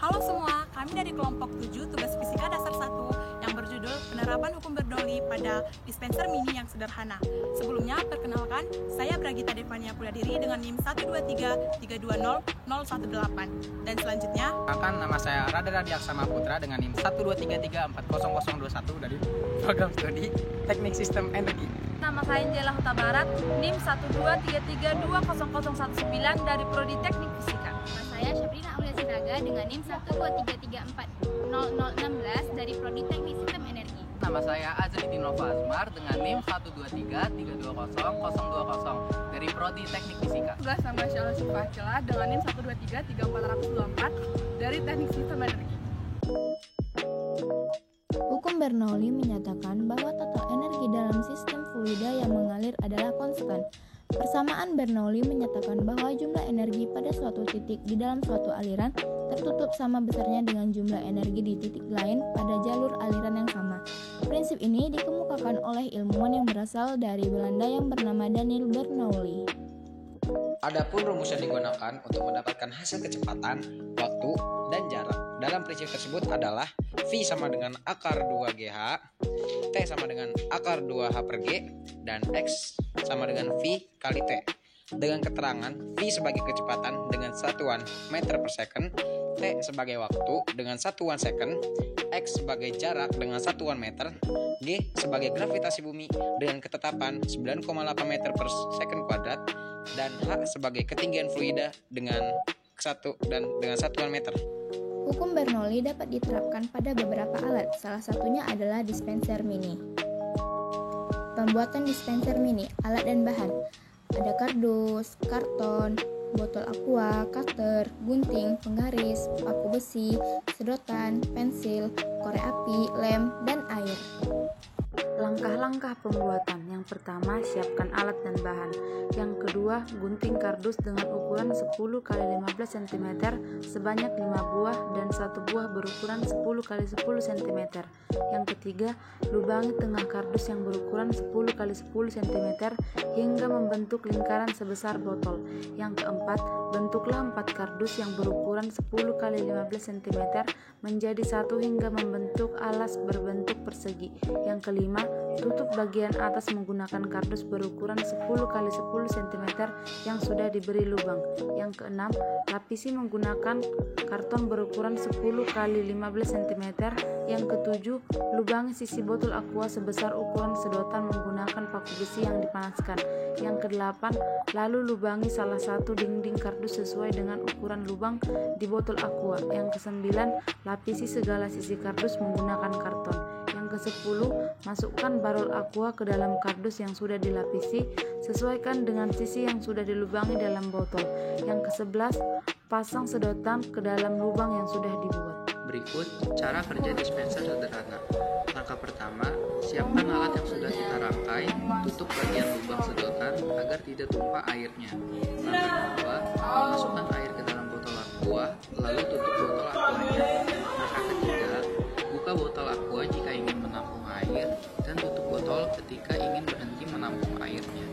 Halo semua, kami dari kelompok 7 tugas fisika dasar 1 yang berjudul penerapan hukum Bernoulli pada dispenser mini yang sederhana. Sebelumnya, perkenalkan, saya Bragita Devania Puladiri dengan NIM 123320018. Dan selanjutnya, nama saya Rada Radiaksama Putra dengan NIM 123340021 dari program studi Teknik Sistem Energi. Nama saya Jela Huta Barat, NIM 123320019 dari Prodi Teknik Fisika. Nama saya Syabrina Aulia Sinaga dengan NIM 123340016 dari Prodi Teknik Sistem Energi. Nama saya Azri Nova Asmar dengan NIM 123320020 dari Prodi Teknik Fisika. Tugas nama Syahla Syufakila dengan NIM 1233424 dari Teknik Sistem Energi. Hukum Bernoulli menyatakan bahwa total energi dalam sistem fluida yang mengalir adalah konstan. Persamaan Bernoulli menyatakan bahwa jumlah energi pada suatu titik di dalam suatu aliran tertutup sama besarnya dengan jumlah energi di titik lain pada jalur aliran yang sama. Prinsip ini dikemukakan oleh ilmuwan yang berasal dari Belanda yang bernama Daniel Bernoulli. Adapun rumus yang digunakan untuk mendapatkan hasil kecepatan, waktu, dan jarak dalam prinsip tersebut adalah V sama dengan akar 2GH, T sama dengan akar 2H per G, dan X sama dengan V kali T. Dengan keterangan V sebagai kecepatan dengan satuan meter per second, T sebagai waktu dengan satuan second, X sebagai jarak dengan satuan meter, G sebagai gravitasi bumi dengan ketetapan 9,8 meter per second kuadrat, dan H sebagai ketinggian fluida dengan satuan meter. Hukum Bernoulli dapat diterapkan pada beberapa alat, salah satunya adalah dispenser mini. Pembuatan dispenser mini, alat dan bahan. Ada kardus, karton, botol aqua, cutter, gunting, penggaris, paku besi, sedotan, pensil, korek api, lem, dan air. Langkah-langkah pembuatan. Yang pertama, siapkan alat dan bahan. Yang kedua, gunting kardus dengan ukuran 10 x 15 cm sebanyak 5 buah dan 1 buah berukuran 10 x 10 cm. Yang ketiga, lubangi tengah kardus yang berukuran 10 x 10 cm hingga membentuk lingkaran sebesar botol. Yang keempat, bentuklah 4 kardus yang berukuran 10 x 15 cm menjadi satu hingga membentuk alas berbentuk persegi. Yang kelima, tutup bagian atas menggunakan kardus berukuran 10 x 10 cm yang sudah diberi lubang. Yang keenam, lapisi menggunakan karton berukuran 10 x 15 cm. Yang ketujuh, lubangi sisi botol aqua sebesar ukuran sedotan menggunakan paku besi yang dipanaskan. Yang kedelapan, lalu lubangi salah satu dinding kardus sesuai dengan ukuran lubang di botol aqua. Yang kesembilan, lapisi segala sisi kardus menggunakan karton. Yang ke-10, masukkan barrel aqua ke dalam kardus yang sudah dilapisi, sesuaikan dengan sisi yang sudah dilubangi dalam botol. Yang ke-11, pasang sedotan ke dalam lubang yang sudah dibuat. Berikut cara kerja dispenser sederhana. Langkah pertama, siapkan alat yang sudah kita rangkai, tutup bagian lubang sedotan agar tidak tumpah airnya. Langkah kedua, masukkan air ke dalam botol aqua, lalu tutup botol aquanya. Langkah ketiga, buka botol aqua jika ingin menampung air, dan tutup botol ketika ingin berhenti menampung airnya.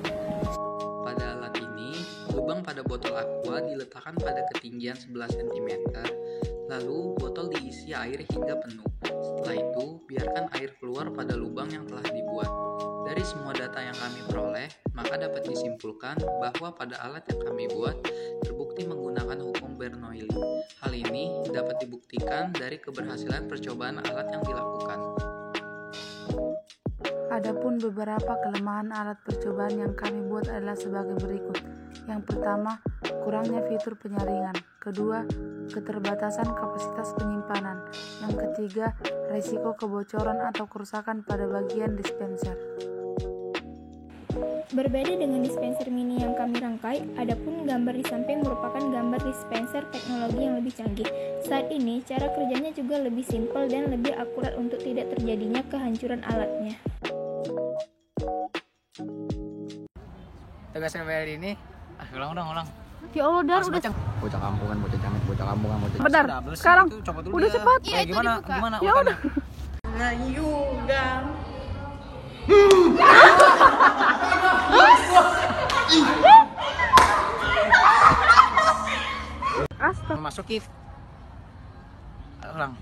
Pada alat ini, lubang pada botol aqua diletakkan pada ketinggian 11 cm, lalu botol diisi air hingga penuh. Setelah itu, biarkan air keluar pada lubang yang telah dibuat. Dari semua data yang kami peroleh, maka dapat disimpulkan bahwa pada alat yang kami buat terbukti menggunakan hukum Bernoulli. Hal ini dapat dibuktikan dari keberhasilan percobaan alat yang dilakukan. Adapun beberapa kelemahan alat percobaan yang kami buat adalah sebagai berikut. Yang pertama, kurangnya fitur penyaringan. Kedua, keterbatasan kapasitas penyimpanan. Yang ketiga, risiko kebocoran atau kerusakan pada bagian dispenser. Berbeda dengan dispenser mini yang kami rangkai, adapun gambar di samping merupakan gambar dispenser teknologi yang lebih canggih. Saat ini, cara kerjanya juga lebih simpel dan lebih akurat untuk tidak terjadinya kehancuran alatnya. Tugas KBL ini, ulang. Ya Allah, Dar, udah Bocah kampungan, bocah jamet, bocah kampungan, bocah. Bentar, sekarang udah cepat. Iya, itu Gimana? dibuka. Gimana? Ya udah. Memasuki ulang.